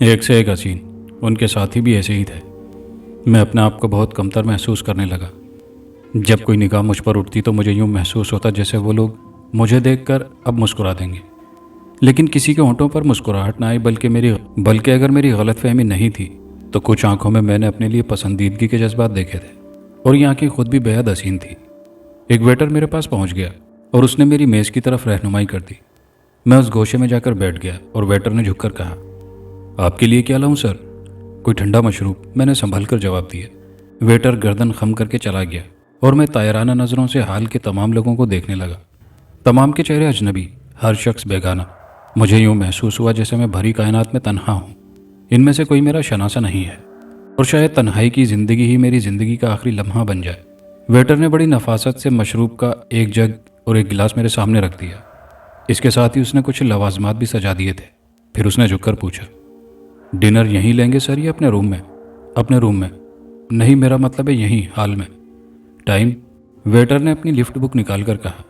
ایک سے ایک حسین، ان کے ساتھی بھی ایسے ہی تھے۔ میں اپنے آپ کو بہت کمتر محسوس کرنے لگا۔ جب کوئی نگاہ مجھ پر اٹھتی تو مجھے یوں محسوس ہوتا جیسے وہ لوگ مجھے دیکھ کر اب مسکرا دیں گے، لیکن کسی کے ہونٹوں پر مسکراہٹ نہ آئی، بلکہ اگر میری غلط فہمی نہیں تھی تو کچھ آنکھوں میں نے اپنے لیے پسندیدگی کے جذبات دیکھے تھے، اور یہ آنکھیں خود بھی بےحد حسین تھی۔ ایک ویٹر میرے پاس پہنچ گیا اور اس نے میری میز کی طرف رہنمائی کر دی۔ میں اس گوشے میں جا کر بیٹھ گیا اور ویٹر نے جھک کر کہا، آپ کے لیے کیا لاؤں سر؟ کوئی ٹھنڈا مشروب؟ میں نے سنبھل کر جواب دیا۔ ویٹر گردن خم کر کے چلا گیا اور میں طائرانہ نظروں سے حال کے تمام لوگوں کو دیکھنے لگا۔ تمام کے چہرے اجنبی، ہر شخص بیگانہ۔ مجھے یوں محسوس ہوا جیسے میں بھری کائنات میں تنہا ہوں، ان میں سے کوئی میرا شناسہ نہیں ہے، اور شاید تنہائی کی زندگی ہی میری زندگی کا آخری لمحہ بن جائے۔ ویٹر نے بڑی نفاست سے مشروب کا ایک جگ اور ایک گلاس میرے سامنے رکھ دیا۔ اس کے ساتھ ہی اس نے کچھ لوازمات بھی سجا دیے تھے۔ پھر اس نے جھک کر پوچھا، ڈنر یہیں لیں گے سر یا اپنے روم میں؟ اپنے روم میں۔ نہیں، میرا مطلب ہے یہیں ہال میں۔ ٹائم؟ ویٹر نے اپنی لفٹ بک نکال کر کہا،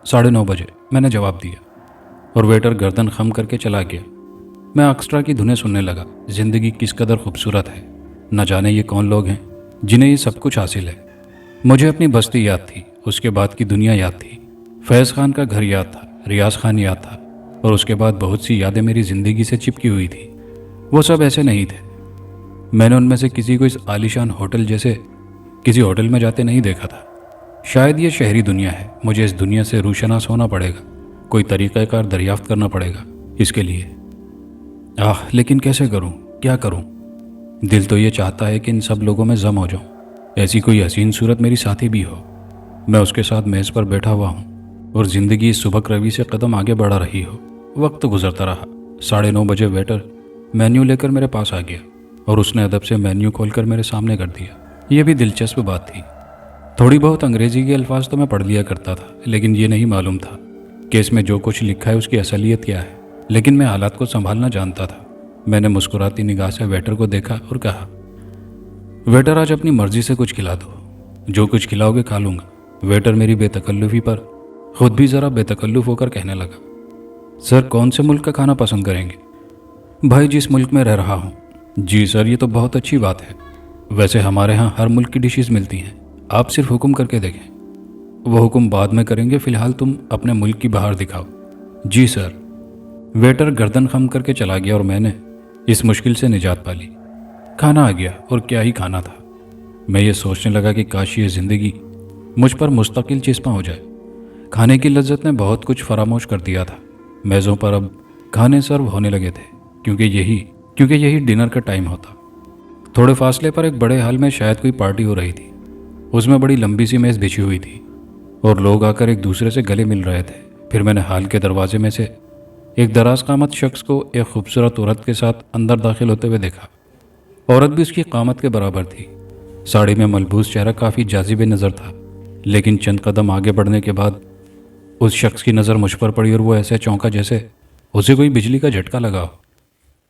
9:30 بجے، میں نے جواب دیا، اور ویٹر گردن خم کر کے چلا گیا۔ میں آرکسٹرا کی دھنیں سننے لگا۔ زندگی کس قدر خوبصورت ہے، نہ جانے یہ کون لوگ ہیں جنہیں یہ سب کچھ حاصل ہے۔ مجھے اپنی بستی یاد تھی، اس کے بعد کی دنیا یاد تھی، فیض خان کا گھر یاد تھا، ریاض خان یاد تھا، اور اس کے بعد بہت سی یادیں میری زندگی سے چپکی ہوئی تھی۔ وہ سب ایسے نہیں تھے۔ میں نے ان میں سے کسی کو اس عالیشان ہوٹل جیسے کسی ہوٹل میں جاتے نہیں دیکھا تھا۔ شاید یہ شہری دنیا ہے، مجھے اس دنیا سے روشناس ہونا پڑے گا، کوئی طریقہ کار دریافت کرنا پڑے گا اس کے لیے۔ لیکن کیسے کروں، کیا کروں؟ دل تو یہ چاہتا ہے کہ ان سب لوگوں میں ضم ہو جاؤں، ایسی کوئی حسین صورت میری ساتھی بھی ہو۔ میں اس کے ساتھ میز پر بیٹھا ہوا ہوں اور زندگی اس سبک روی سے قدم آگے بڑھا رہی ہو۔ وقت گزرتا رہا۔ 9:30 بجے ویٹر مینیو لے کر میرے پاس آ گیا اور اس نے ادب سے مینیو کھول کر میرے سامنے کر دیا۔ یہ بھی دلچسپ بات تھی، تھوڑی بہت انگریزی کے الفاظ تو میں پڑھ لیا کرتا تھا، لیکن یہ نہیں معلوم تھا کہ اس میں جو کچھ لکھا ہے اس کی اصلیت کیا ہے۔ لیکن میں حالات کو سنبھالنا جانتا تھا۔ میں نے مسکراتی نگاہ سے ویٹر کو دیکھا اور کہا، ویٹر آج اپنی مرضی سے کچھ کھلا دو، جو کچھ کھلاؤ گے کھا لوں گا۔ ویٹر میری بے تکلفی پر خود بھی ذرا بے تکلف ہو کر کہنے لگا، سر کون سے ملک کا کھانا پسند کریں گے؟ بھائی جس ملک میں رہ رہا ہوں۔ جی سر، یہ تو بہت اچھی بات ہے۔ ویسے ہمارے ہاں ہر ملک کی ڈشز ملتی ہیں، آپ صرف حکم کر کے دیکھیں۔ وہ حکم بعد میں کریں گے، فی الحال تم اپنے ملک کی بہار دکھاؤ۔ جی سر۔ ویٹر گردن خم کر کے چلا گیا اور میں نے اس مشکل سے نجات پا لی۔ کھانا آ گیا، اور کیا ہی کھانا تھا۔ میں یہ سوچنے لگا کہ کاش یہ زندگی مجھ پر مستقل چسپاں ہو جائے۔ کھانے کی لذت نے بہت کچھ فراموش کر دیا تھا۔ میزوں پر اب کھانے سرو ہونے لگے تھے، کیونکہ یہی ڈنر کا ٹائم ہوتا۔ تھوڑے فاصلے پر ایک بڑے ہال میں شاید کوئی پارٹی ہو رہی تھی۔ اس میں بڑی لمبی سی میز بچھی ہوئی تھی اور لوگ آ کر ایک دوسرے سے گلے مل رہے تھے۔ پھر میں نے ہال کے دروازے میں سے ایک دراز قامت شخص کو ایک خوبصورت عورت کے ساتھ اندر داخل ہوتے ہوئے دیکھا۔ عورت بھی اس کی قامت کے برابر تھی۔ ساڑی میں ملبوس چہرہ کافی جاذب نظر تھا، لیکن چند قدم آگے بڑھنے کے بعد اس شخص کی نظر مجھ پر پڑی اور وہ ایسے چونکا جیسے اسے کوئی بجلی کا جھٹکا لگا ہو۔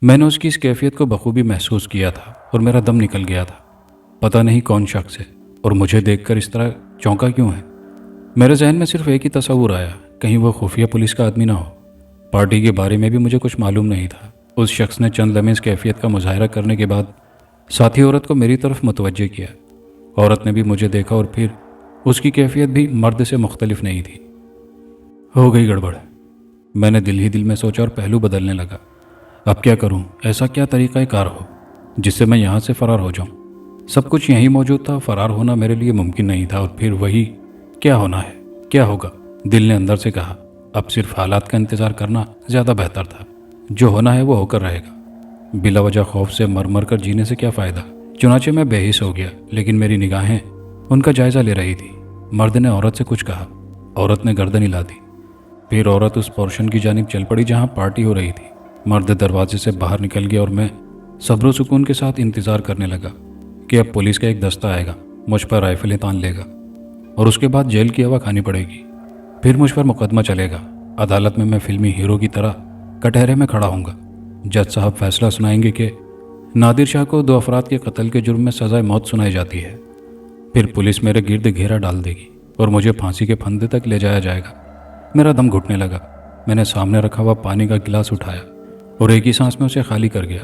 میں نے اس کی اس کیفیت کو بخوبی محسوس کیا تھا اور میرا دم نکل گیا تھا۔ پتہ نہیں کون شخص ہے اور مجھے دیکھ کر اس طرح چونکا کیوں ہے۔ میرے ذہن میں صرف ایک ہی تصور آیا، کہیں وہ خفیہ پولیس کا آدمی نہ ہو۔ پارٹی کے بارے میں بھی مجھے کچھ معلوم نہیں تھا۔ اس شخص نے چند لمحے اس کیفیت کا مظاہرہ کرنے کے بعد ساتھی عورت کو میری طرف متوجہ کیا۔ عورت نے بھی مجھے دیکھا اور پھر اس کی کیفیت بھی مرد سے مختلف نہیں تھی۔ ہو گئی گڑبڑ، میں نے دل ہی دل میں سوچا اور پہلو بدلنے لگا۔ اب کیا کروں؟ ایسا کیا طریقہ کار ہو جس سے میں یہاں سے فرار ہو جاؤں؟ سب کچھ یہیں موجود تھا، فرار ہونا میرے لیے ممکن نہیں تھا، اور پھر وہی کیا ہونا ہے، کیا ہوگا؟ دل نے اندر سے کہا، اب صرف حالات کا انتظار کرنا زیادہ بہتر تھا۔ جو ہونا ہے وہ ہو کر رہے گا، بلا وجہ خوف سے مر مر کر جینے سے کیا فائدہ؟ چنانچہ میں بے حس ہو گیا، لیکن میری نگاہیں ان کا جائزہ لے رہی تھی۔ مرد نے عورت سے کچھ کہا، عورت نے گردن ہلا دی۔ پھر عورت اس پورشن کی جانب چل پڑی جہاں پارٹی ہو رہی تھی۔ مرد دروازے سے باہر نکل گیا اور میں صبر و سکون کے ساتھ انتظار کرنے لگا کہ اب پولیس کا ایک دستہ آئے گا، مجھ پر رائفلیں تان لے گا اور اس کے بعد جیل کی ہوا کھانی پڑے گی۔ پھر مجھ پر مقدمہ چلے گا۔ عدالت میں فلمی ہیرو کی طرح کٹہرے میں کھڑا ہوں گا۔ جج صاحب فیصلہ سنائیں گے کہ نادر شاہ کو 2 افراد کے قتل کے جرم میں سزائے موت سنائی جاتی ہے۔ پھر پولیس میرے گرد گھیرا ڈال دے گی اور مجھے پھانسی کے پھندے تک لے جایا جائے گا۔ میرا دم گھٹنے لگا۔ میں نے سامنے رکھا ہوا پانی کا گلاس اٹھایا اور ایک ہی سانس میں اسے خالی کر گیا۔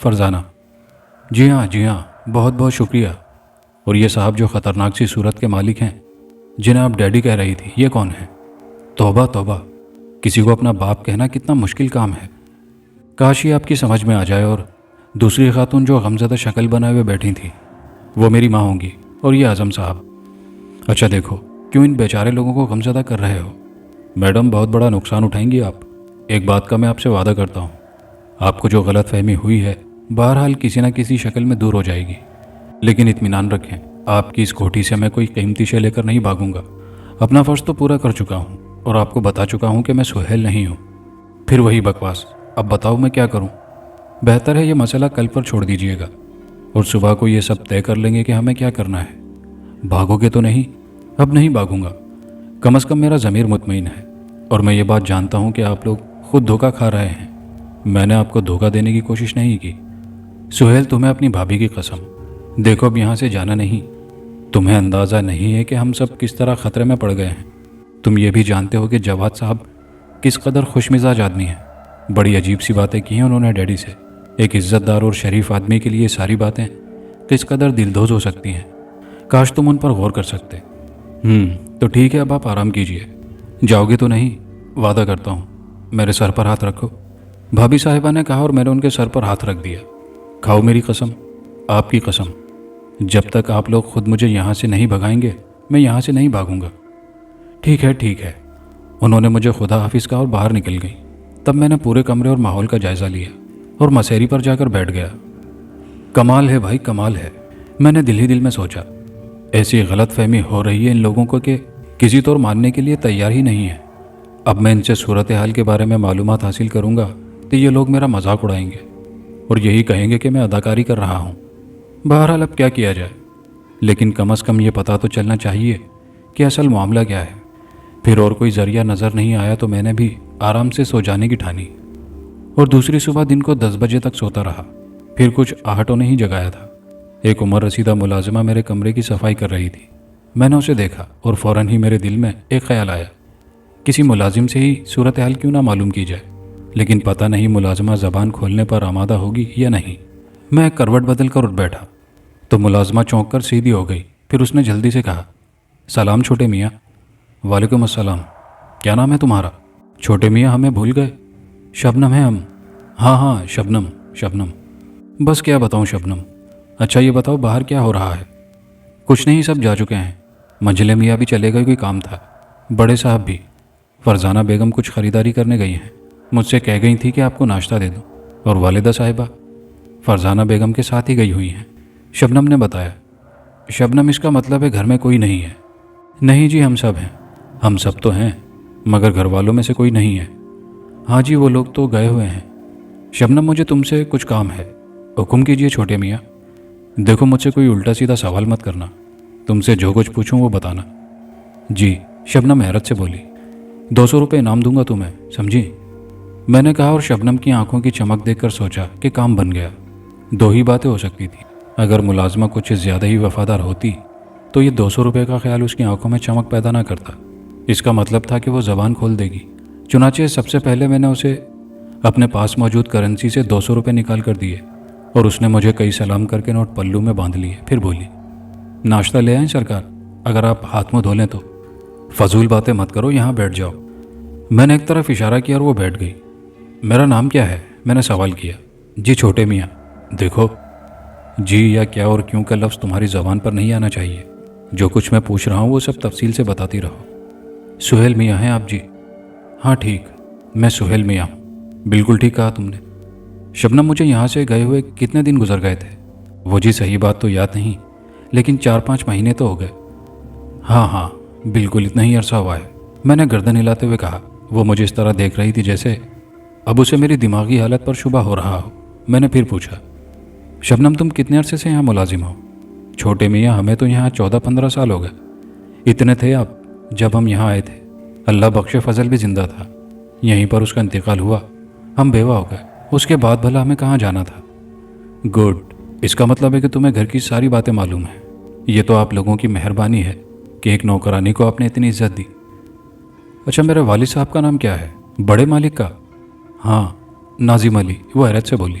فرزانہ: جی ہاں، بہت بہت شکریہ۔ اور یہ صاحب جو خطرناک سی صورت کے مالک ہیں جنہیں آپ ڈیڈی کہہ رہی تھی، یہ کون ہیں؟ توبہ توبہ، کسی کو اپنا باپ کہنا کتنا مشکل کام ہے۔ کاش یہ آپ کی سمجھ میں آ جائے۔ اور دوسری خاتون جو غمزدہ شکل بنائے ہوئے بیٹھی تھی، وہ میری ماں ہوں گی، اور یہ اعظم صاحب۔ اچھا دیکھو، کیوں ان بیچارے لوگوں کو غمزدہ کر رہے ہو؟ میڈم، بہت بڑا نقصان اٹھائیں گی آپ۔ ایک بات کا میں آپ سے وعدہ کرتا ہوں، آپ کو جو غلط فہمی ہوئی ہے بہرحال کسی نہ کسی شکل میں دور ہو جائے گی۔ لیکن اطمینان رکھیں، آپ کی اس کوٹھی سے میں کوئی قیمتی شے لے کر نہیں بھاگوں گا۔ اپنا فرض تو پورا کر چکا ہوں اور آپ کو بتا چکا ہوں کہ میں سہیل نہیں ہوں۔ پھر وہی بکواس، اب بتاؤ میں کیا کروں؟ بہتر ہے یہ مسئلہ کل پر چھوڑ دیجیے گا، اور صبح کو یہ سب طے کر لیں گے کہ ہمیں کیا کرنا ہے۔ بھاگو گے تو نہیں؟ اب نہیں بھاگوں گا، کم از کم میرا ضمیر مطمئن ہے، اور میں یہ بات جانتا ہوں کہ آپ لوگ خود دھوکہ کھا رہے ہیں۔ میں نے آپ کو دھوکہ دینے کی کوشش نہیں کی۔ سہیل، تمہیں اپنی بھابھی کی قسم، دیکھو اب یہاں سے جانا نہیں۔ تمہیں اندازہ نہیں ہے کہ ہم سب کس طرح خطرے میں پڑ گئے ہیں۔ تم یہ بھی جانتے ہو کہ جواد صاحب کس قدر خوش مزاج آدمی ہیں۔ بڑی عجیب سی باتیں کی ہیں انہوں نے ڈیڈی سے۔ ایک عزت دار اور شریف آدمی کے لیے یہ ساری باتیں کس قدر دلدوز ہو سکتی ہیں، کاش تم ان پر غور کر سکتے۔ تو ٹھیک ہے، اب آپ آرام کیجئے۔ جاؤ گے تو نہیں؟ وعدہ کرتا ہوں۔ میرے سر پر ہاتھ رکھو، بھابھی صاحبہ نے کہا، اور میں نے ان کے سر پر ہاتھ رکھ دیا۔ کھاؤ میری قسم، آپ کی قسم، جب تک آپ لوگ خود مجھے یہاں سے نہیں بھگائیں گے میں یہاں سے نہیں بھاگوں گا۔ ٹھیک ہے۔ انہوں نے مجھے خدا حافظ کہا اور باہر نکل گئی۔ تب میں نے پورے کمرے اور ماحول کا جائزہ لیا اور مسیری پر جا کر بیٹھ گیا۔ کمال ہے بھائی، کمال ہے، میں نے دل ہی دل میں سوچا۔ ایسی غلط فہمی ہو رہی ہے ان لوگوں کو کہ کسی طور ماننے کے لیے تیار ہی نہیں ہے۔ اب میں ان سے صورتحال کے بارے میں معلومات حاصل کروں گا تو یہ لوگ میرا مذاق اڑائیں گے اور یہی کہیں گے کہ میں اداکاری کر رہا ہوں۔ بہرحال اب کیا کیا جائے، لیکن کم از کم یہ پتہ تو چلنا چاہیے کہ اصل معاملہ کیا ہے۔ پھر اور کوئی ذریعہ نظر نہیں آیا تو میں نے بھی آرام سے سو جانے کی ٹھانی، اور دوسری صبح دن کو 10 بجے تک سوتا رہا۔ پھر کچھ آہٹوں نے ہی جگایا تھا۔ ایک عمر رسیدہ ملازمہ میرے کمرے کی صفائی کر رہی تھی۔ میں نے اسے دیکھا اور فوراً ہی میرے دل میں ایک خیال آیا، کسی ملازم سے ہی صورتحال کیوں نہ معلوم کی جائے، لیکن پتہ نہیں ملازمہ زبان کھولنے پر آمادہ ہوگی یا نہیں۔ میں کروٹ بدل کر اٹھ بیٹھا تو ملازمہ چونک کر سیدھی ہو گئی۔ پھر اس نے جلدی سے کہا، سلام چھوٹے میاں۔ وعلیکم السلام، کیا نام ہے تمہارا؟ چھوٹے میاں، ہمیں بھول گئے؟ شبنم ہے ہم۔ ہاں، شبنم۔ بس کیا بتاؤں شبنم۔ اچھا یہ بتاؤ باہر کیا ہو رہا ہے؟ کچھ نہیں، سب جا چکے ہیں۔ منجلے میاں بھی چلے گئے، کوئی کام تھا۔ بڑے صاحب بھی۔ فرزانہ بیگم کچھ خریداری کرنے گئی ہیں، مجھ سے کہہ گئی تھی کہ آپ کو ناشتہ دے دوں۔ اور والدہ صاحبہ فرزانہ بیگم کے ساتھ ہی گئی ہوئی ہیں، شبنم نے بتایا۔ شبنم، اس کا مطلب ہے گھر میں کوئی نہیں ہے؟ نہیں جی، ہم سب ہیں۔ ہم سب تو ہیں، مگر گھر والوں میں سے کوئی نہیں ہے۔ ہاں جی، وہ لوگ تو گئے ہوئے ہیں۔ شبنم، مجھے تم سے کچھ کام ہے۔ حکم کیجئے چھوٹے میاں۔ دیکھو مجھ سے کوئی الٹا سیدھا سوال مت کرنا، تم سے جو کچھ پوچھوں وہ بتانا۔ جی، شبنم حیرت سے بولی۔ 200 روپے انعام دوں گا تمہیں، سمجھی؟ میں نے کہا، اور شبنم کی آنکھوں کی چمک دیکھ کر سوچا کہ کام بن گیا۔ دو ہی باتیں ہو سکتی تھی، اگر ملازمہ کچھ زیادہ ہی وفادار ہوتی تو یہ 200 روپے کا خیال اس کی آنکھوں میں چمک پیدا نہ کرتا۔ اس کا مطلب تھا کہ وہ زبان کھول دے گی۔ چنانچہ سب سے پہلے میں نے اسے اپنے پاس موجود کرنسی سے 200 روپے نکال کر دیے، اور اس نے مجھے کئی سلام کر کے نوٹ پلو میں باندھ لیے۔ پھر بولی، ناشتہ لے آئیں سرکار؟ اگر آپ ہاتھ منہ دھو لیں تو۔ فضول باتیں مت کرو، یہاں بیٹھ جاؤ۔ میں نے ایک طرف اشارہ کیا اور وہ بیٹھ گئی۔ میرا نام کیا ہے؟ میں نے سوال کیا۔ جی چھوٹے میاں۔ دیکھو، جی یا کیا اور کیوں کا لفظ تمہاری زبان پر نہیں آنا چاہیے۔ جو کچھ میں پوچھ رہا ہوں وہ سب تفصیل سے بتاتی رہو۔ سہیل میاں ہیں آپ؟ جی ہاں ٹھیک، میں سہیل میاں ہوں۔ بالکل ٹھیک کہا تم نے۔ شبنم، مجھے یہاں سے گئے ہوئے کتنے دن گزر گئے تھے؟ وہ جی صحیح بات تو یاد نہیں، لیکن 4-5 مہینے تو ہو گئے۔ ہاں، بالکل اتنا ہی عرصہ ہوا ہے، میں نے گردن ہلاتے ہوئے کہا۔ وہ مجھے اس طرح دیکھ رہی تھی جیسے اب اسے میری دماغی حالت پر شبہ ہو رہا ہو۔ میں نے پھر پوچھا، شبنم تم کتنے عرصے سے یہاں ملازم ہو؟ چھوٹے میاں، ہمیں تو یہاں 14-15 سال ہو گئے۔ اتنے تھے آپ جب ہم یہاں آئے تھے؟ اللہ بخش فضل بھی زندہ تھا، یہیں پر اس کا انتقال ہوا، ہم بیوہ ہو گئے۔ اس کے بعد بھلا ہمیں کہاں جانا تھا؟ گڈ، اس کا مطلب ہے کہ تمہیں گھر کی ساری باتیں معلوم ہیں۔ یہ تو آپ لوگوں کی مہربانی ہے کہ ایک نوکرانی کو آپ نے اتنی عزت دی۔ اچھا، میرے والد صاحب کا نام کیا ہے؟ بڑے مالک کا؟ ہاں، ناظم علی، وہ حیرت سے بولی۔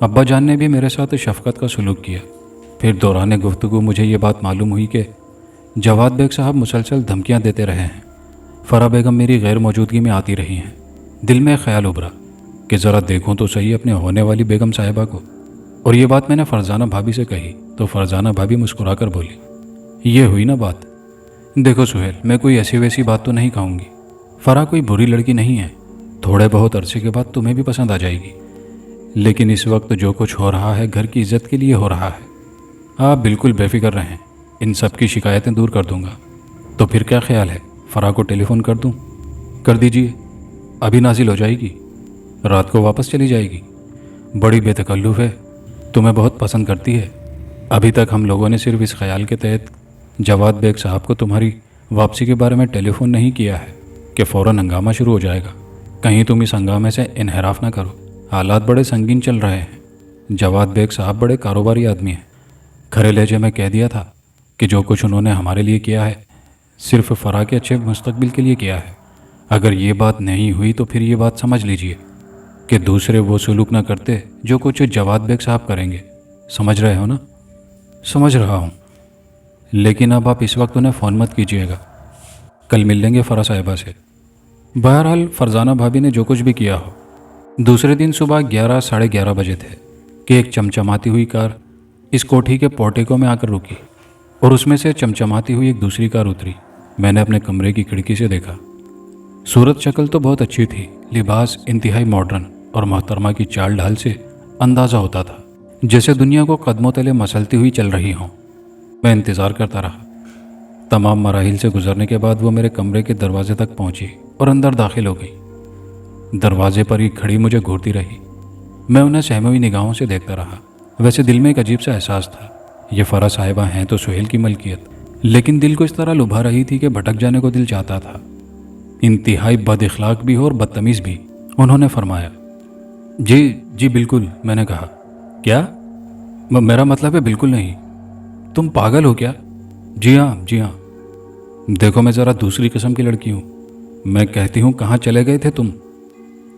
ابا جان نے بھی میرے ساتھ شفقت کا سلوک کیا۔ پھر دوران گفتگو مجھے یہ بات معلوم ہوئی کہ جواد بیگ صاحب مسلسل دھمکیاں دیتے رہے ہیں۔ فرح بیگم میری غیر موجودگی میں آتی رہی ہیں۔ دل میں خیال ابھرا کہ ذرا دیکھوں تو صحیح اپنے ہونے والی بیگم صاحبہ کو، اور یہ بات میں نے فرزانہ بھابھی سے کہی تو فرزانہ بھابھی مسکرا کر بولی، یہ ہوئی نا بات۔ دیکھو سہیل، میں کوئی ایسی ویسی بات تو نہیں کہوں گی، فرح کوئی بری لڑکی نہیں ہے، تھوڑے بہت عرصے کے بعد تمہیں بھی پسند آ جائے گی، لیکن اس وقت جو کچھ ہو رہا ہے گھر کی عزت کے لیے ہو رہا ہے۔ آپ بالکل بے فکر رہیں، ان سب کی شکایتیں دور کر دوں گا۔ تو پھر کیا خیال ہے، فرح کو ٹیلی فون کر دوں؟ کر دیجیے، ابھی نازل ہو جائے گی، رات کو واپس چلی جائے گی، بڑی بے تکلف ہے، تمہیں بہت پسند کرتی ہے۔ ابھی تک ہم لوگوں نے صرف اس خیال کے تحت جواد بیگ صاحب کو تمہاری واپسی کے بارے میں ٹیلی فون نہیں کیا ہے کہ فوراً ہنگامہ شروع ہو جائے گا، کہیں تم اس ہنگامے سے انحراف نہ کرو۔ حالات بڑے سنگین چل رہے ہیں، جواد بیگ صاحب بڑے کاروباری آدمی ہیں۔ کھرے لہجے میں کہہ دیا تھا کہ جو کچھ انہوں نے ہمارے لیے کیا ہے صرف فرح کے اچھے مستقبل کے لیے کیا ہے۔ اگر یہ بات نہیں ہوئی تو پھر یہ بات سمجھ لیجئے کہ دوسرے وہ سلوک نہ کرتے جو کچھ جواد بیگ صاحب کریں گے۔ سمجھ رہے ہو نا؟ سمجھ رہا ہوں، لیکن اب آپ اس وقت انہیں فون مت کیجیے گا، کل مل لیں گے فرح صاحبہ سے۔ بہرحال فرزانہ بھابھی نے جو کچھ بھی کیا ہو، دوسرے دن صبح 11 ساڑھے 11 بجے تھے کہ ایک چمچماتی ہوئی کار اس کوٹھی کے پورٹیکو میں آ کر رکی، اور اس میں سے چمچماتی ہوئی ایک دوسری کار اتری۔ میں نے اپنے کمرے کی کھڑکی سے دیکھا۔ صورت شکل تو بہت اچھی تھی، لباس انتہائی ماڈرن، اور محترمہ کی چال ڈھال سے اندازہ ہوتا تھا جیسے دنیا کو قدموں تلے مسلتی ہوئی چل رہی ہوں۔ میں انتظار کرتا رہا۔ تمام مراحل سے گزرنے کے بعد وہ میرے کمرے کے دروازے تک پہنچی اور اندر داخل ہو گئی۔ دروازے پر ہی کھڑی مجھے گھورتی رہی۔ میں انہیں سہمی ہوئی نگاہوں سے دیکھتا رہا۔ ویسے دل میں ایک عجیب سا احساس تھا، یہ فرح صاحبہ ہیں تو سہیل کی ملکیت، لیکن دل کو اس طرح لبھا رہی تھی کہ بھٹک جانے کو دل چاہتا تھا۔ انتہائی بد اخلاق بھی ہو اور بدتمیز بھی، انہوں نے فرمایا۔ جی بالکل، میں نے کہا۔ کیا؟ میرا مطلب ہے بالکل نہیں، تم پاگل ہو کیا؟ جی ہاں، دیکھو میں ذرا دوسری قسم کی لڑکی ہوں۔ میں کہتی ہوں کہاں چلے گئے تھے تم؟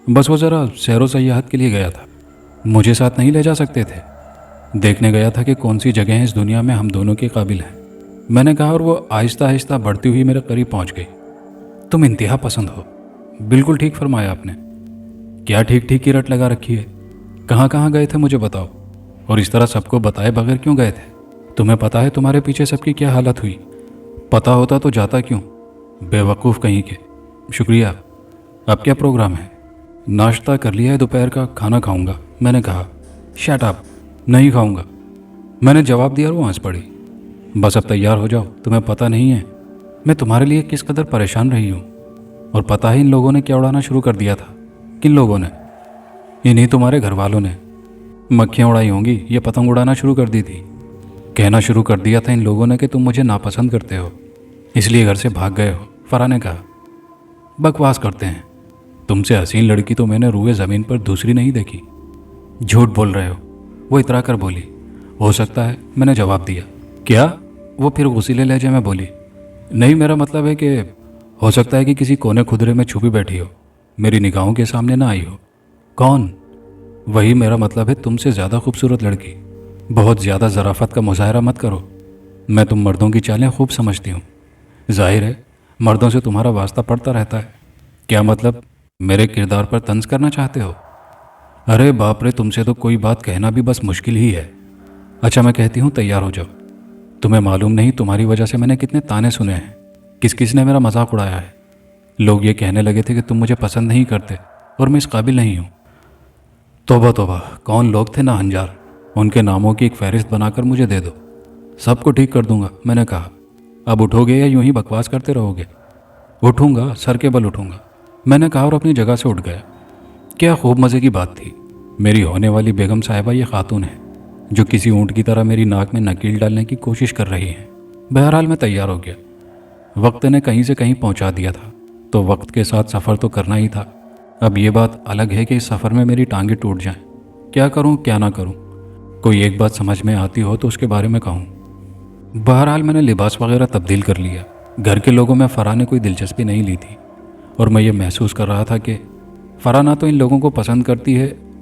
بس وہ ذرا سیر و سیاحت کے لیے گیا تھا، مجھے ساتھ نہیں لے جا سکتے تھے؟ دیکھنے گیا تھا کہ کون سی جگہیں اس دنیا میں ہم دونوں کے قابل ہیں، میں نے کہا، اور وہ آہستہ آہستہ بڑھتی ہوئی میرے قریب پہنچ گئی۔ تم انتہا پسند ہو۔ بالکل ٹھیک فرمایا آپ نے۔ کیا ٹھیک ٹھیک کی رٹ لگا رکھی ہے؟ کہاں کہاں گئے تھے مجھے بتاؤ، اور اس طرح سب کو بتائے بغیر کیوں گئے تھے؟ تمہیں پتا ہے تمہارے پیچھے سب کی کیا حالت ہوئی؟ پتا ہوتا تو جاتا کیوں؟ بے وقوف کہیں کے۔ شکریہ۔ اب کیا پروگرام ہے؟ ناشتہ کر لیا ہے، دوپہر کا کھانا کھاؤں گا، میں نے کہا۔ شٹ اپ، نہیں کھاؤں گا، میں نے جواب دیا اور وہ ہنس پڑی۔ بس اب تیار ہو جاؤ، تمہیں پتہ نہیں ہے میں تمہارے لیے کس قدر پریشان رہی ہوں، اور پتہ ہے ان لوگوں نے کیا اڑانا شروع کر دیا تھا؟ کن لوگوں نے؟ انہی تمہارے گھر والوں نے۔ مکھیاں اڑائی ہوں گی، یہ پتنگ اڑانا شروع کر دی تھی۔ کہنا شروع کر دیا تھا ان لوگوں نے کہ تم مجھے ناپسند کرتے ہو، اس لیے گھر سے بھاگ گئے ہو، فرح نے کہا۔ بکواس کرتے ہیں، تم سے حسین لڑکی تو میں نے روئے زمین پر دوسری نہیں دیکھی۔ جھوٹ بول رہے ہو، وہ اترا کر بولی۔ ہو سکتا ہے، میں نے جواب دیا۔ کیا؟ وہ پھر غصیلے لہجے میں بولی۔ نہیں، میرا مطلب ہے کہ ہو سکتا ہے کہ کسی کونے کھدرے میں چھپی بیٹھی ہو، میری نگاہوں کے سامنے نہ آئی ہو۔ کون؟ وہی، میرا مطلب ہے تم سے زیادہ خوبصورت لڑکی۔ بہت زیادہ ظرافت کا مظاہرہ مت کرو، میں تم مردوں کی چالیں خوب سمجھتی ہوں، ظاہر ہے مردوں سے تمہارا واسطہ پڑتا رہتا ہے۔ کیا مطلب، میرے کردار پر طنز کرنا چاہتے ہو؟ ارے باپ رے، تم سے تو کوئی بات کہنا بھی بس مشکل ہی ہے۔ اچھا میں کہتی ہوں تیار ہو جاؤ، تمہیں معلوم نہیں تمہاری وجہ سے میں نے کتنے تانے سنے ہیں، کس کس نے میرا مذاق اڑایا ہے۔ لوگ یہ کہنے لگے تھے کہ تم مجھے پسند نہیں کرتے اور میں اس قابل نہیں ہوں۔ توبہ توبہ، کون لوگ تھے نا ہنجار، ان کے ناموں کی ایک فہرست بنا کر مجھے دے دو، سب کو ٹھیک کر دوں گا، میں نے کہا۔ اب اٹھو گے یا یوں ہی بکواس کرتے رہو گے؟ اٹھوں گا، سر کے بل اٹھوں گا، میں نے کہا اور اپنی جگہ سے اٹھ گیا۔ کیا خوب مزے کی بات تھی، میری ہونے والی بیگم صاحبہ یہ خاتون ہے جو کسی اونٹ کی طرح میری ناک میں نکیل ڈالنے کی کوشش کر رہی ہیں۔ بہرحال میں تیار ہو گیا، وقت نے کہیں سے کہیں پہنچا دیا تھا تو وقت کے ساتھ سفر تو کرنا ہی تھا۔ اب یہ بات الگ ہے کہ اس سفر میں میری ٹانگیں ٹوٹ جائیں، کیا کروں کیا نہ کروں، کوئی ایک بات سمجھ میں آتی ہو تو اس کے بارے میں کہوں۔ بہرحال میں نے لباس وغیرہ تبدیل کر لیا۔ گھر کے لوگوں میں فرح نے کوئی دلچسپی نہیں لی تھی، اور میں یہ محسوس کر رہا تھا کہ فرح نہ تو ان لوگوں کو پسند کرتی ہے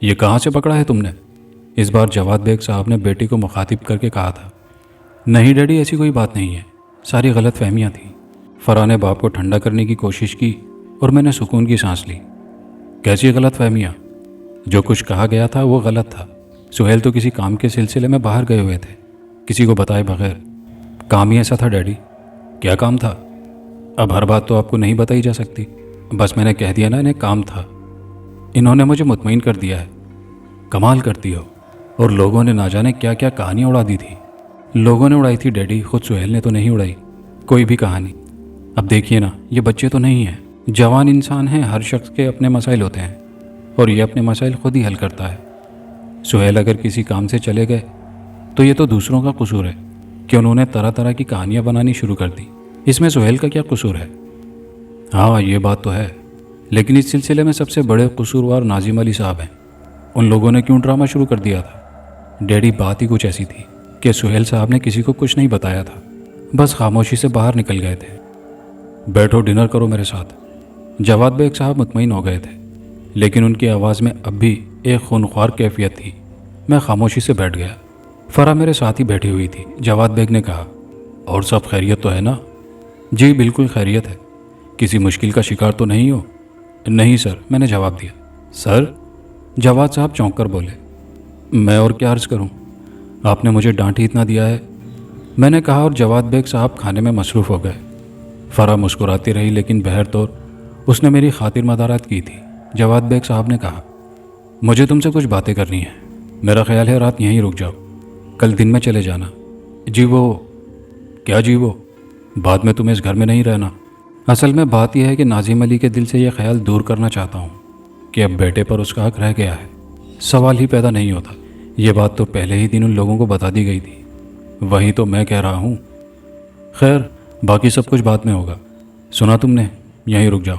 یہ کہاں سے پکڑا ہے تم نے؟ اس بار جواد بیگ صاحب نے بیٹی کو مخاطب کر کے کہا تھا۔ نہیں ڈیڈی، ایسی کوئی بات نہیں ہے، ساری غلط فہمیاں تھیں۔ فرح نے باپ کو ٹھنڈا کرنے کی کوشش کی اور میں نے سکون کی سانس لی۔ کیسی غلط فہمیاں؟ جو کچھ کہا گیا تھا وہ غلط تھا۔ سہیل تو کسی کام کے سلسلے میں باہر گئے ہوئے تھے، کسی کو بتائے بغیر۔ کام ہی ایسا تھا ڈیڈی۔ کیا کام تھا؟ اب ہر بات تو آپ کو نہیں بتائی جا سکتی، بس میں نے کہہ دیا نا انہیں کام تھا۔ انہوں نے مجھے مطمئن کر دیا ہے۔ کمال کرتی ہو، اور لوگوں نے نہ جانے کیا کیا کہانیاں اڑا دی تھی۔ لوگوں نے اڑائی تھی ڈیڈی، خود سہیل نے تو نہیں اڑائی کوئی بھی کہانی۔ اب دیکھیے نا، یہ بچے تو نہیں ہیں، جوان انسان ہیں، ہر شخص کے اپنے مسائل ہوتے ہیں اور یہ اپنے مسائل خود ہی حل کرتا ہے۔ سہیل اگر کسی کام سے چلے گئے تو یہ تو دوسروں کا قصور ہے کہ انہوں نے طرح طرح کی کہانیاں بنانی شروع کر دی۔ اس میں سہیل کا کیا قصور ہے؟ ہاں یہ بات تو ہے، لیکن اس سلسلے میں سب سے بڑے قصوروار ناظم علی صاحب ہیں۔ ان لوگوں نے کیوں ڈرامہ شروع کر دیا تھا؟ ڈیڈی بات ہی کچھ ایسی تھی کہ سہیل صاحب نے کسی کو کچھ نہیں بتایا تھا، بس خاموشی سے باہر نکل گئے تھے۔ بیٹھو، ڈنر کرو میرے ساتھ۔ جواد بیگ صاحب مطمئن ہو گئے تھے، لیکن ان کی آواز میں اب بھی ایک خونخوار کیفیت تھی۔ میں خاموشی سے بیٹھ گیا۔ فرح میرے ساتھ ہی بیٹھی ہوئی تھی۔ جواد بیگ نے کہا، اور سب خیریت تو ہے نا؟ جی بالکل خیریت ہے۔ کسی مشکل کا شکار تو نہیں ہو؟ نہیں سر، میں نے جواب دیا۔ سر؟ جواد صاحب چونک کر بولے۔ میں اور کیا عرض کروں، آپ نے مجھے ڈانٹ ہی اتنا دیا ہے، میں نے کہا، اور جواد بیگ صاحب کھانے میں مصروف ہو گئے۔ فرح مسکراتی رہی، لیکن بہر طور اس نے میری خاطر مدارات کی تھی۔ جواد بیگ صاحب نے کہا، مجھے تم سے کچھ باتیں کرنی ہیں، میرا خیال ہے رات یہیں رک جاؤ، کل دن میں چلے جانا۔ جی وہ کیا؟ جی وہ بعد میں تمہیں اس گھر میں نہیں رہنا۔ اصل میں بات یہ ہے کہ ناظم علی کے دل سے یہ خیال دور کرنا چاہتا ہوں کہ اب بیٹے پر اس کا حق رہ گیا ہے، سوال ہی پیدا نہیں ہوتا۔ یہ بات تو پہلے ہی دن ان لوگوں کو بتا دی گئی تھی، وہی تو میں کہہ رہا ہوں۔ خیر، باقی سب کچھ بعد میں ہوگا۔ سنا تم نے؟ یہیں رک جاؤ۔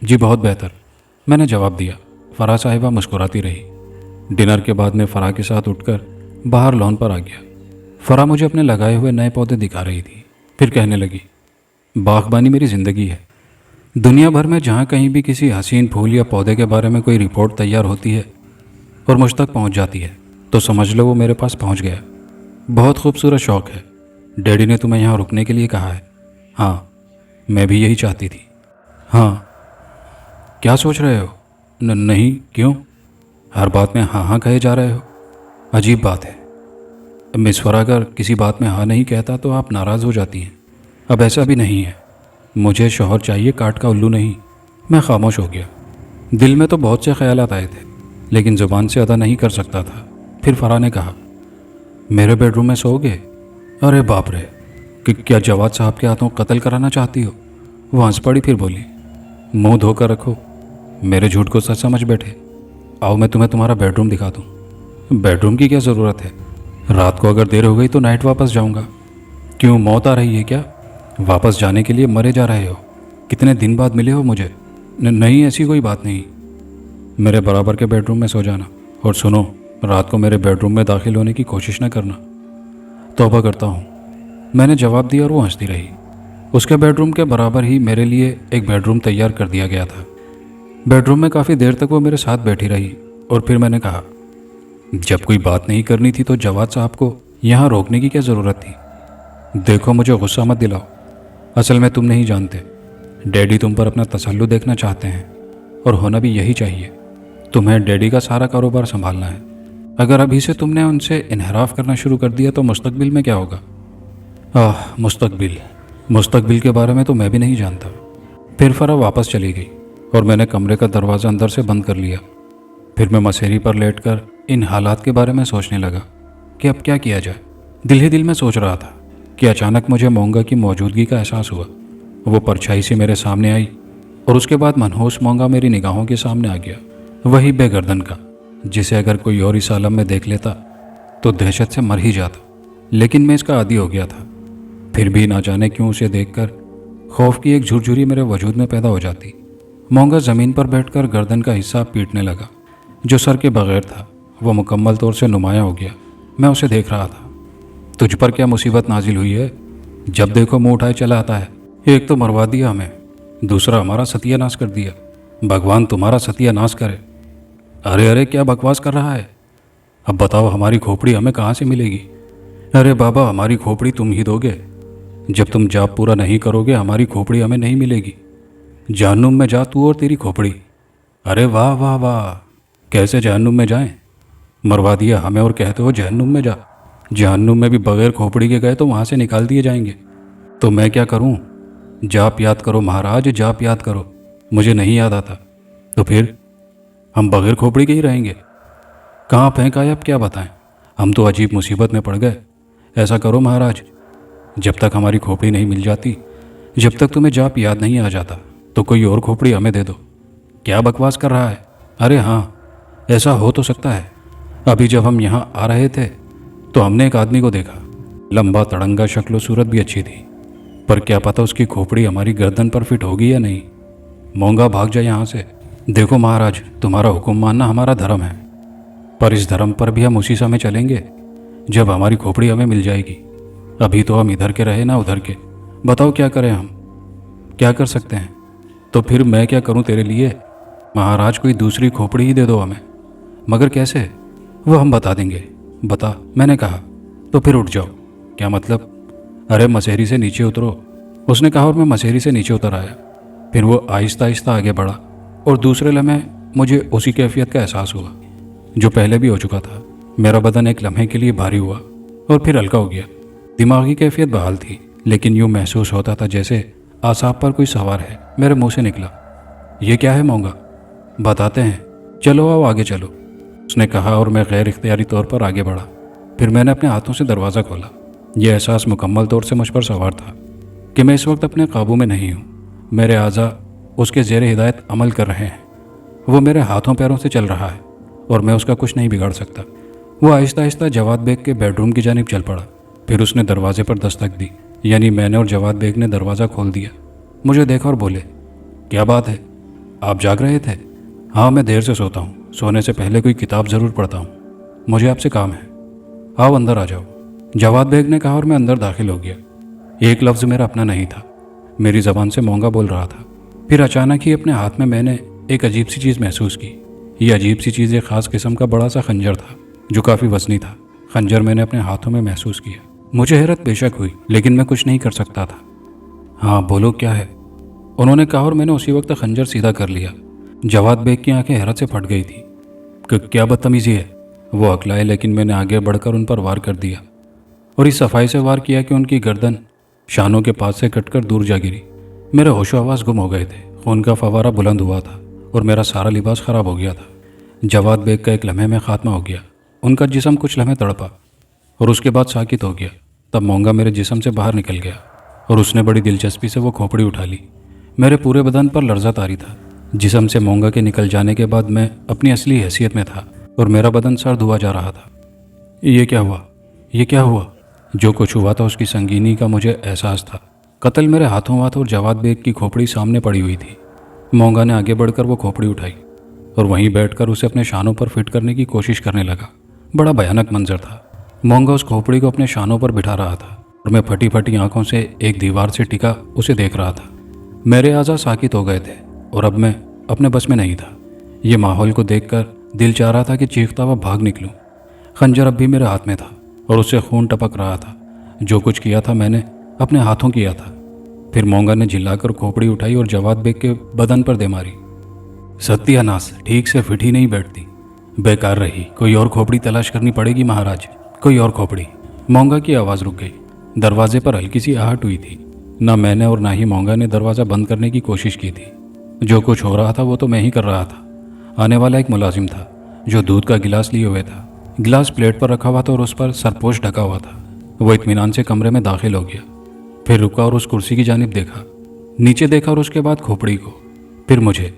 جی بہت بہتر، میں نے جواب دیا۔ فرح صاحبہ مسکراتی رہی۔ ڈنر کے بعد میں فرح کے ساتھ اٹھ کر باہر لان پر آ گیا۔ فرح مجھے اپنے لگائے ہوئے نئے پودے دکھا رہی تھی، پھر کہنے لگی، باغبانی میری زندگی ہے۔ دنیا بھر میں جہاں کہیں بھی کسی حسین پھول یا پودے کے بارے میں کوئی رپورٹ تیار ہوتی ہے اور مجھ تک پہنچ جاتی ہے تو سمجھ لو وہ میرے پاس پہنچ گیا۔ بہت خوبصورت شوق ہے۔ ڈیڈی نے تمہیں یہاں رکنے کے لیے کہا ہے؟ ہاں، میں بھی یہی چاہتی تھی۔ ہاں؟ کیا سوچ رہے ہو؟ نہیں، کیوں؟ ہر بات میں ہاں ہاں کہے جا رہے ہو، عجیب بات ہے۔ مس فرح اگر کسی بات میں ہاں نہیں کہتا تو آپ ناراض ہو جاتی ہیں۔ اب ایسا بھی نہیں ہے، مجھے شوہر چاہیے، کاٹ کا الو نہیں۔ میں خاموش ہو گیا۔ دل میں تو بہت سے خیالات آئے تھے، لیکن زبان سے ادا نہیں کر سکتا تھا۔ پھر فرح نے کہا، میرے بیڈ روم میں سو گے؟ ارے باپ رے، کہ کیا جواد صاحب کے ہاتھوں قتل کرانا چاہتی ہو؟ وہ ہنس پڑی، پھر بولی، منہ دھو کر رکھو، میرے جھوٹ کو سچ سمجھ بیٹھے۔ آؤ میں تمہیں تمہارا بیڈ روم دکھا دوں۔ بیڈ روم کی کیا ضرورت ہے؟ رات کو اگر دیر ہو گئی تو نائٹ واپس جاؤں گا۔ کیوں، موت آ رہی ہے کیا؟ واپس جانے کے لیے مرے جا رہے ہو؟ کتنے دن بعد ملے ہو مجھے۔ نہیں، ایسی کوئی بات نہیں، میرے برابر کے بیڈ روم میں سو جانا، اور سنو، رات کو میرے بیڈ روم میں داخل ہونے کی کوشش نہ کرنا۔ توبہ کرتا ہوں، میں نے جواب دیا، اور وہ ہنستی رہی۔ اس کے بیڈ روم کے برابر ہی میرے لیے ایک بیڈ روم تیار کر دیا گیا تھا۔ بیڈ روم میں کافی دیر تک وہ میرے ساتھ بیٹھی رہی، اور پھر میں نے کہا، جب کوئی بات نہیں کرنی تھی تو جواد صاحب کو یہاں روکنے کی کیا ضرورت تھی؟ دیکھو، مجھے غصہ مت دلاؤ، اصل میں تم نہیں جانتے، ڈیڈی تم پر اپنا تسلط دیکھنا چاہتے ہیں، اور ہونا بھی یہی چاہیے۔ تمہیں ڈیڈی کا سارا کاروبار سنبھالنا ہے۔ اگر ابھی سے تم نے ان سے انحراف کرنا شروع کر دیا تو مستقبل میں کیا ہوگا؟ مستقبل کے بارے میں تو میں بھی نہیں جانتا۔ پھر فرح واپس چلی گئی، اور میں نے کمرے کا دروازہ اندر سے بند کر لیا۔ پھر میں مسیری پر لیٹ کر ان حالات کے بارے میں سوچنے لگا کہ اب کیا کیا جائے۔ دل ہی دل میں سوچ رہا تھا کہ اچانک مجھے مونگا کی موجودگی کا احساس ہوا۔ وہ پرچھائی سے میرے سامنے آئی، اور اس کے بعد منحوس مونگا میری نگاہوں کے سامنے آ گیا، وہی بے گردن کا، جسے اگر کوئی اور اس عالم میں دیکھ لیتا تو دہشت سے مر ہی جاتا، لیکن میں اس کا عادی ہو گیا تھا۔ پھر بھی نہ جانے کیوں اسے دیکھ کر خوف کی ایک جھرجھری میرے وجود میں پیدا ہو جاتی۔ مونگا زمین پر بیٹھ کر گردن کا حصہ پیٹنے لگا جو سر کے بغیر تھا۔ وہ مکمل طور سے نمایاں ہو گیا۔ میں اسے دیکھ رہا تھا۔ تجھ پر کیا مصیبت نازل ہوئی ہے؟ جب دیکھو منہ اٹھائے چلا آتا ہے۔ ایک تو مروا دیا ہمیں، دوسرا ہمارا ستیہ ناش کر دیا۔ بھگوان تمہارا ستیہ ناش کرے۔ ارے ارے کیا بکواس کر رہا ہے؟ اب بتاؤ ہماری کھوپڑی ہمیں کہاں سے ملے گی؟ ارے بابا ہماری کھوپڑی تم ہی دو گے، جب تم جاب پورا نہیں کرو گے ہماری کھوپڑی ہمیں نہیں ملے گی۔ جہنم میں جا تو اور تیری کھوپڑی۔ ارے واہ واہ واہ، کیسے جہنم میں جائیں؟ مروا دیا ہمیں اور کہتے ہو جہنم میں جا؟ جہنم میں بھی بغیر کھوپڑی کے گئے تو وہاں سے نکال دیے جائیں گے۔ تو میں کیا کروں؟ جاپ یاد کرو مہاراج، جاپ یاد کرو۔ مجھے نہیں یاد آتا۔ تو پھر ہم بغیر کھوپڑی کے ہی رہیں گے؟ کہاں پھینکا ہے اب کیا بتائیں؟ ہم تو عجیب مصیبت میں پڑ گئے۔ ایسا کرو مہاراج، جب تک ہماری کھوپڑی نہیں مل جاتی، جب تک تمہیں جاپ یاد نہیں آ جاتا، تو کوئی اور کھوپڑی ہمیں دے دو۔ کیا بکواس کر رہا ہے؟ ارے ہاں، ایسا ہو تو سکتا ہے۔ ابھی جب ہم یہاں آ رہے تھے تو ہم نے ایک آدمی کو دیکھا، لمبا تڑنگا، شکل و صورت بھی اچھی تھی، پر کیا پتہ اس کی کھوپڑی ہماری گردن پر فٹ ہوگی یا نہیں۔ مونگا بھاگ جائے یہاں سے۔ دیکھو مہاراج، تمہارا حکم ماننا ہمارا دھرم ہے، پر اس دھرم پر بھی ہم اسی سمے چلیں گے جب ہماری کھوپڑی ہمیں مل جائے گی۔ ابھی تو ہم ادھر کے رہے نہ ادھر کے۔ بتاؤ کیا کریں ہم؟ کیا کر سکتے ہیں؟ تو پھر میں کیا کروں تیرے لیے؟ مہاراج کوئی دوسری کھوپڑی ہی دے دو ہمیں۔ مگر کیسے؟ وہ ہم بتا دیں گے۔ بتا، میں نے کہا۔ تو پھر اٹھ جاؤ۔ کیا مطلب؟ ارے مسہری سے نیچے اترو، اس نے کہا، اور میں مسہری سے نیچے اتر آیا۔ پھر وہ آہستہ آہستہ آگے بڑھا اور دوسرے لمحے مجھے اسی کیفیت کا احساس ہوا جو پہلے بھی ہو چکا تھا۔ میرا بدن ایک لمحے کے لیے بھاری ہوا اور پھر ہلکا ہو گیا۔ دماغی کیفیت بحال تھی، لیکن یوں محسوس ہوتا تھا جیسے اعصاب پر کوئی سوار ہے۔ میرے منہ سے نکلا، یہ کیا ہے مونگا؟ بتاتے ہیں، چلو آؤ آگے چلو، اس نے کہا، اور میں غیر اختیاری طور پر آگے بڑھا۔ پھر میں نے اپنے ہاتھوں سے دروازہ کھولا۔ یہ احساس مکمل طور سے مجھ پر سوار تھا کہ میں اس وقت اپنے قابو میں نہیں ہوں۔ میرے اعضاء اس کے زیر ہدایت عمل کر رہے ہیں۔ وہ میرے ہاتھوں پیروں سے چل رہا ہے اور میں اس کا کچھ نہیں بگاڑ سکتا۔ وہ آہستہ آہستہ جواد بیگ کے بیڈ روم کی جانب چل پڑا۔ پھر اس نے دروازے پر دستک دی، یعنی میں نے اور جواد بیگ نے دروازہ کھول دیا۔ مجھے دیکھا اور بولے، کیا بات ہے، آپ جاگ رہے تھے؟ ہاں، میں دیر سے سوتا ہوں، سونے سے پہلے کوئی کتاب ضرور پڑھتا ہوں، مجھے آپ سے کام ہے۔ آؤ اندر آ جاؤ، جواد بیگ نے کہا، اور میں اندر داخل ہو گیا۔ ایک لفظ میرا اپنا نہیں تھا، میری زبان سے مونگا بول رہا تھا۔ پھر اچانک ہی اپنے ہاتھ میں نے ایک عجیب سی چیز محسوس کی۔ یہ عجیب سی چیز ایک خاص قسم کا بڑا سا خنجر تھا جو کافی وزنی تھا۔ خنجر میں نے اپنے ہاتھوں میں محسوس کیا۔ مجھے حیرت بے شک ہوئی، لیکن میں کچھ نہیں کر سکتا تھا۔ ہاں بولو، کیا ہے؟ انہوں نے کہا، اور میں نے اسی وقت خنجر سیدھا کر لیا۔ جواد بیگ کی آنکھیں حیرت سے پھٹ گئی تھی۔ کیا بدتمیزی ہے؟ وہ ہکلائے، لیکن میں نے آگے بڑھ کر ان پر وار کر دیا اور اس صفائی سے وار کیا کہ ان کی گردن شانوں کے پاس سے کٹ کر دور جا گری۔ میرے ہوش و حواس گم ہو گئے تھے، خون کا فوارہ بلند ہوا تھا اور میرا سارا لباس خراب ہو گیا تھا۔ جواد بیگ کا ایک لمحے میں خاتمہ ہو گیا۔ ان کا جسم کچھ لمحے تڑپا اور اس کے بعد ساکت ہو گیا۔ تب مونگا میرے جسم سے باہر نکل گیا اور اس نے بڑی دلچسپی سے وہ کھوپڑی اٹھا لی۔ میرے پورے بدن پر لرزہ طاری تھا۔ جسم سے مونگا کے نکل جانے کے بعد میں اپنی اصلی حیثیت میں تھا اور میرا بدن سرد ہوا جا رہا تھا۔ یہ کیا ہوا؟ یہ کیا ہوا؟ جو کچھ ہوا تھا اس کی سنگینی کا مجھے احساس تھا۔ قتل میرے ہاتھوں ہوا تھا اور جواد بیگ کی کھوپڑی سامنے پڑی ہوئی تھی۔ مونگا نے آگے بڑھ کر وہ کھوپڑی اٹھائی اور وہیں بیٹھ کر اسے اپنے شانوں پر فٹ کرنے کی کوشش کرنے لگا۔ بڑا بھیانک منظر تھا۔ مونگا اس کھوپڑی کو اپنے شانوں پر بٹھا رہا تھا اور میں پھٹی پھٹی آنکھوں سے ایک دیوار سے ٹکا اسے دیکھ رہا تھا۔ میرے اعضاء ساکت ہو گئے تھے اور اب میں اپنے بس میں نہیں تھا۔ یہ ماحول کو دیکھ کر دل چاہ رہا تھا کہ چیختا ہوا بھاگ نکلوں۔ خنجر اب بھی میرے ہاتھ میں تھا اور اس سے خون ٹپک رہا تھا۔ جو کچھ کیا تھا میں نے اپنے ہاتھوں کیا تھا۔ پھر مونگا نے جھلا کر کھوپڑی اٹھائی اور جواد بیگ کے بدن پر دے ماری۔ ستیہ ناس، ٹھیک سے فٹ ہی نہیں بیٹھتی، بیکار رہی، کوئی اور کھوپڑی تلاش کرنی پڑے گی مہاراج، کوئی اور کھوپڑی۔ مونگا کی آواز رک گئی۔ دروازے پر ہلکی سی آہٹ ہوئی تھی۔ نہ میں نے اور نہ ہی مونگا نے دروازہ بند کرنے کی کوشش کی تھی۔ جو کچھ ہو رہا تھا وہ تو میں ہی کر رہا تھا۔ آنے والا ایک ملازم تھا جو دودھ کا گلاس لیے ہوئے تھا۔ گلاس پلیٹ پر رکھا ہوا تھا اور اس پر سرپوش ڈھکا ہوا تھا۔ وہ اطمینان سے کمرے میں داخل ہو گیا، پھر رکا اور اس کرسی کی جانب دیکھا، نیچے دیکھا اور اس کے بعد کھوپڑی کو، پھر مجھے،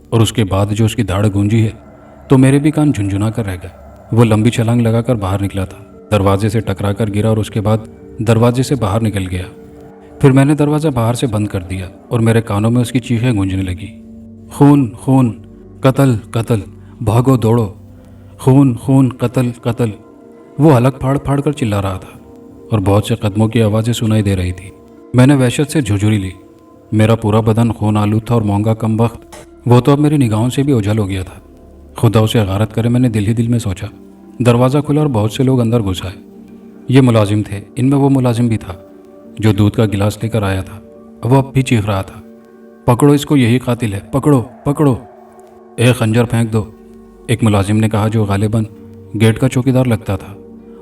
اور اس کے بعد جو اس کی دھاڑ گونجی ہے تو میرے بھی کان جھنجھنا کر رہ گئے۔ وہ لمبی چھلانگ لگا کر باہر نکلا تھا، دروازے سے ٹکرا کر گرا اور اس کے بعد دروازے سے باہر نکل گیا۔ پھر میں نے دروازہ باہر سے بند کر دیا اور میرے کانوں میں اس کی چیخیں گونجنے لگی، خون خون، قتل قتل، بھاگو دوڑو، خون خون، قتل قتل۔ وہ حلق پھاڑ پھاڑ کر چلا رہا تھا اور بہت سے قدموں کی آوازیں سنائی دے رہی تھی۔ میں نے وحشت سے جھجھری لی۔ میرا پورا بدن خون آلود تھا اور مونگا کم وقت، وہ تو اب میری نگاہوں سے بھی اوجھل ہو گیا تھا۔ خدا اسے غارت کرے، میں نے دل ہی دل میں سوچا۔ دروازہ کھلا اور بہت سے لوگ اندر گھس آئے۔ یہ ملازم تھے، ان میں وہ ملازم بھی تھا جو دودھ کا گلاس لے کر آیا تھا۔ وہ اب بھی چیخ رہا تھا، پکڑو اس کو، یہی قاتل ہے، پکڑو پکڑو، ایک خنجر پھینک دو۔ ایک ملازم نے کہا جو غالباً گیٹ کا چوکیدار لگتا تھا۔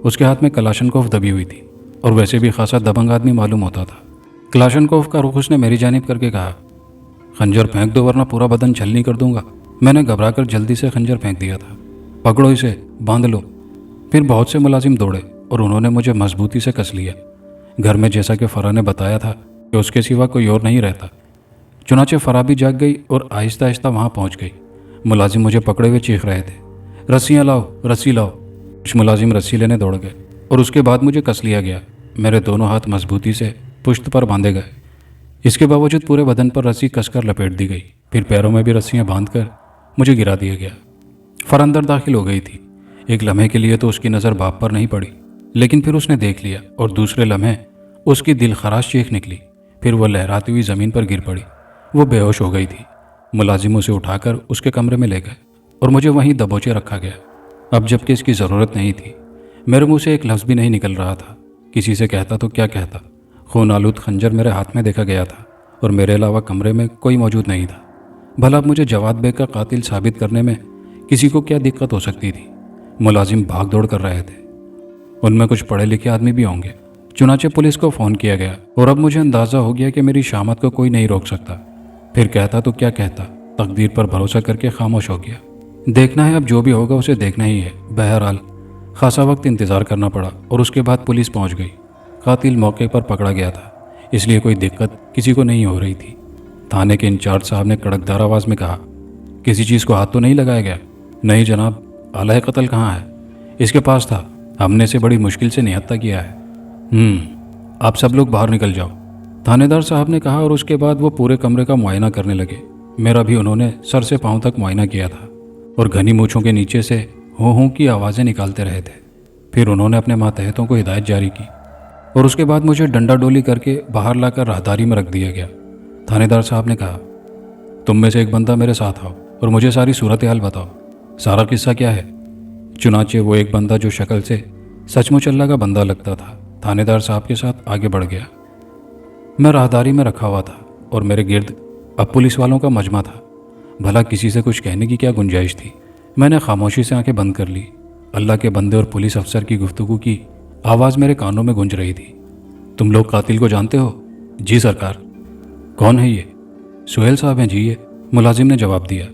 اس کے ہاتھ میں کلاشنکوف دبی ہوئی تھی اور ویسے بھی خاصا دبنگ آدمی معلوم ہوتا تھا۔ کلاشنکوف کا رخ اس نے میری جانب کر کے کہا، خنجر پھینک دو ورنہ پورا بدن چھلنی کر دوں گا۔ میں نے گھبرا کر جلدی سے خنجر پھینک دیا تھا۔ پکڑو اسے، باندھ لو۔ پھر بہت سے ملازم دوڑے اور انہوں نے مجھے مضبوطی سے کس لیا۔ گھر میں جیسا کہ فرا نے بتایا تھا کہ اس کے سوا کوئی اور نہیں رہتا، چنانچہ فرا بھی جاگ گئی اور آہستہ آہستہ وہاں پہنچ گئی۔ ملازم مجھے پکڑے ہوئے چیخ رہے تھے، رسیاں لاؤ، رسی لاؤ۔ کچھ ملازم رسی لینے دوڑ گئے اور اس کے بعد مجھے کس لیا گیا۔ میرے دونوں ہاتھ مضبوطی سے پشت پر باندھے گئے۔ اس کے باوجود پورے بدن پر رسی کس کر لپیٹ دی گئی۔ پھر پیروں میں بھی رسیاں باندھ کر مجھے گرا دیا گیا۔ فر اندر داخل ہو گئی تھی۔ ایک لمحے کے لیے تو اس کی نظر باپ پر نہیں پڑی، لیکن پھر اس نے دیکھ لیا اور دوسرے لمحے اس کی دل خراش چیخ نکلی۔ پھر وہ لہراتی ہوئی زمین پر گر پڑی۔ وہ بے ہوش ہو گئی تھی۔ ملازم اسے اٹھا کر اس کے کمرے میں لے گئے اور مجھے وہیں دبوچے رکھا گیا۔ اب جب کہ اس کی ضرورت نہیں تھی، میرے منہ سے ایک لفظ بھی نہیں نکل رہا تھا۔ کسی سے کہتا تو کیا کہتا؟ خون آلود خنجر میرے ہاتھ میں دیکھا گیا تھا اور میرے علاوہ کمرے میں کوئی موجود نہیں تھا۔ بھلا اب مجھے جواد بیگ کا قاتل ثابت کرنے میں کسی کو کیا دقت ہو سکتی تھی؟ ملازم بھاگ دوڑ کر رہے تھے، ان میں کچھ پڑھے لکھے آدمی بھی ہوں گے۔ چنانچہ پولیس کو فون کیا گیا اور اب مجھے اندازہ ہو گیا کہ میری شامت کو کوئی نہیں روک سکتا۔ پھر کہتا تو کیا کہتا، تقدیر پر بھروسہ کر کے خاموش ہو گیا۔ دیکھنا ہے، اب جو بھی ہوگا اسے دیکھنا ہی ہے۔ بہرحال خاصا وقت انتظار کرنا پڑا اور اس کے بعد پولیس پہنچ گئی۔ قاتل موقع پر پکڑا گیا تھا، اس لیے کوئی دقت کسی کو نہیں ہو رہی تھی۔ تھانے کے انچارج صاحب نے کڑکدار آواز میں کہا، کسی چیز کو ہاتھ تو نہیں لگایا گیا؟ نہیں جناب۔ آلہ قتل کہاں ہے؟ اس کے پاس تھا، ہم نے اسے بڑی مشکل سے نہتہ کیا ہے۔ آپ سب لوگ باہر نکل جاؤ، تھانے دار صاحب نے کہا، اور اس کے بعد وہ پورے کمرے کا معائنہ کرنے لگے۔ میرا بھی انہوں نے سر سے پاؤں تک معائنہ کیا تھا اور گھنی مونچھوں کے نیچے سے ہوں ہوں کی آوازیں نکالتے رہے تھے۔ پھر انہوں نے اپنے ماتحتوں کو ہدایت جاری کی اور اس کے بعد مجھے ڈنڈا ڈولی کر کے باہر لا کر راہداری میں رکھ دیا گیا۔ تھانے دار صاحب نے کہا، تم میں سے ایک بندہ میرے ساتھ آؤ اور مجھے ساری صورتحال بتاؤ، سارا قصہ کیا ہے؟ چنانچہ وہ ایک بندہ جو شکل سے سچ مچ اللہ کا بندہ لگتا تھا، تھانے دار صاحب کے ساتھ آگے بڑھ گیا۔ میں راہداری میں رکھا ہوا تھا اور میرے گرد اب پولیس والوں کا مجمع تھا۔ بھلا کسی سے کچھ کہنے کی کیا گنجائش تھی؟ میں نے خاموشی سے آنکھیں بند کر لی۔ اللہ کے بندے اور پولیس افسر کی گفتگو کی آواز میرے کانوں میں گونج رہی تھی۔ تم لوگ قاتل کو جانتے ہو؟ جی سرکار۔ کون ہے یہ؟ سہیل صاحب ہیں جی یہ، ملازم نے جواب دیا۔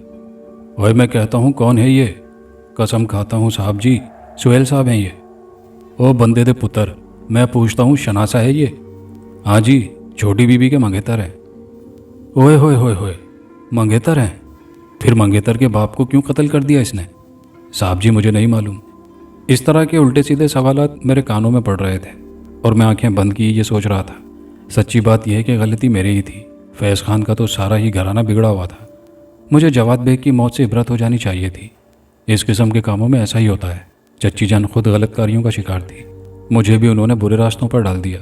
اوئے میں کہتا ہوں کون ہے یہ؟ قسم کھاتا ہوں صاحب جی، سہیل صاحب ہیں یہ۔ او بندے دے پتر، میں پوچھتا ہوں شناسا ہے یہ؟ ہاں جی، چھوٹی بی بی کے منگیتر ہیں۔ اوئے ہوئے ہوئے ہوئے، منگیتر ہیں؟ پھر منگیتر کے باپ کو کیوں قتل کر دیا اس نے؟ صاحب جی مجھے نہیں معلوم۔ اس طرح کے الٹے سیدھے سوالات میرے کانوں میں پڑ رہے تھے اور میں آنکھیں بند کی یہ سوچ رہا تھا، سچی بات یہ ہے کہ غلطی میری ہی تھی۔ فیض خان کا تو سارا ہی گھرانہ بگڑا ہوا تھا۔ مجھے جواد بیگ کی موت سے عبرت ہو جانی چاہیے تھی۔ اس قسم کے کاموں میں ایسا ہی ہوتا ہے۔ چچی جان خود غلط کاریوں کا شکار تھی، مجھے بھی انہوں نے برے راستوں پر ڈال دیا،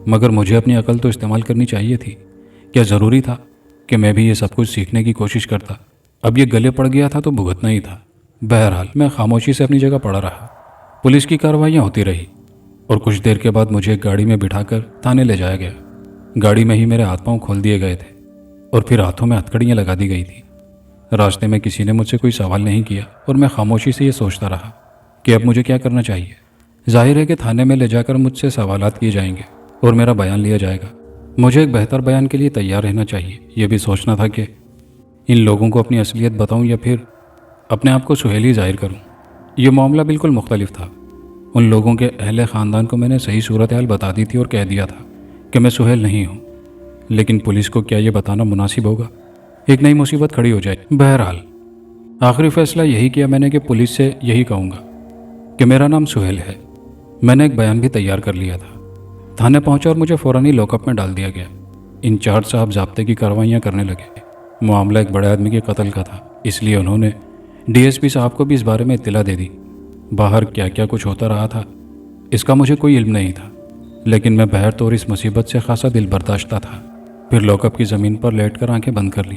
مگر مجھے اپنی عقل تو استعمال کرنی چاہیے تھی۔ کیا ضروری تھا کہ میں بھی یہ سب کچھ سیکھنے کی کوشش کرتا؟ اب یہ گلے پڑ گیا تھا تو بھگتنا ہی تھا۔ بہرحال میں خاموشی سے اپنی جگہ پڑا رہا۔ پولیس کی کارروائیاں ہوتی رہی اور کچھ دیر کے بعد مجھے ایک گاڑی میں بٹھا کر تھانے لے جایا گیا۔ گاڑی میں ہی میرے ہاتھ پاؤں کھول دیے گئے تھے اور پھر ہاتھوں میں ہتھکڑیاں لگا دی گئی تھی۔ راستے میں کسی نے مجھ سے کوئی سوال نہیں کیا اور میں خاموشی سے یہ سوچتا رہا کہ اب مجھے کیا کرنا چاہیے۔ ظاہر ہے کہ تھانے میں لے جا کر مجھ سے سوالات کیے جائیں گے اور میرا بیان لیا جائے گا۔ مجھے ایک بہتر بیان کے لیے تیار رہنا چاہیے۔ یہ بھی سوچنا تھا کہ ان لوگوں کو اپنی اصلیت بتاؤں یا پھر اپنے آپ کو سہیلی ظاہر کروں۔ یہ معاملہ بالکل مختلف تھا۔ ان لوگوں کے اہل خاندان کو میں نے صحیح صورتحال بتا دی تھی اور کہہ دیا تھا کہ میں سہیل نہیں ہوں، لیکن پولیس کو کیا یہ بتانا مناسب ہوگا؟ ایک نئی مصیبت کھڑی ہو جائے۔ بہرحال آخری فیصلہ یہی کیا میں نے کہ پولیس سے یہی کہوں گا کہ میرا نام سہیل ہے۔ میں نے ایک بیان بھی تیار کر لیا تھا۔ تھانے پہنچا اور مجھے فوراً ہی لاک اپ میں ڈال دیا گیا۔ انچارج صاحب ضابطے کی کارروائیاں کرنے لگے۔ معاملہ ایک بڑے آدمی کے قتل کا تھا، اس لیے انہوں نے ڈی ایس پی صاحب کو بھی اس بارے میں اطلاع دے دی۔ باہر کیا کیا کچھ ہوتا رہا تھا اس کا مجھے کوئی علم نہیں تھا، لیکن میں بہر طور اس مصیبت سے خاصا دل برداشتہ تھا۔ پھر لاک اپ کی زمین پر لیٹ کر آنکھیں بند کر لی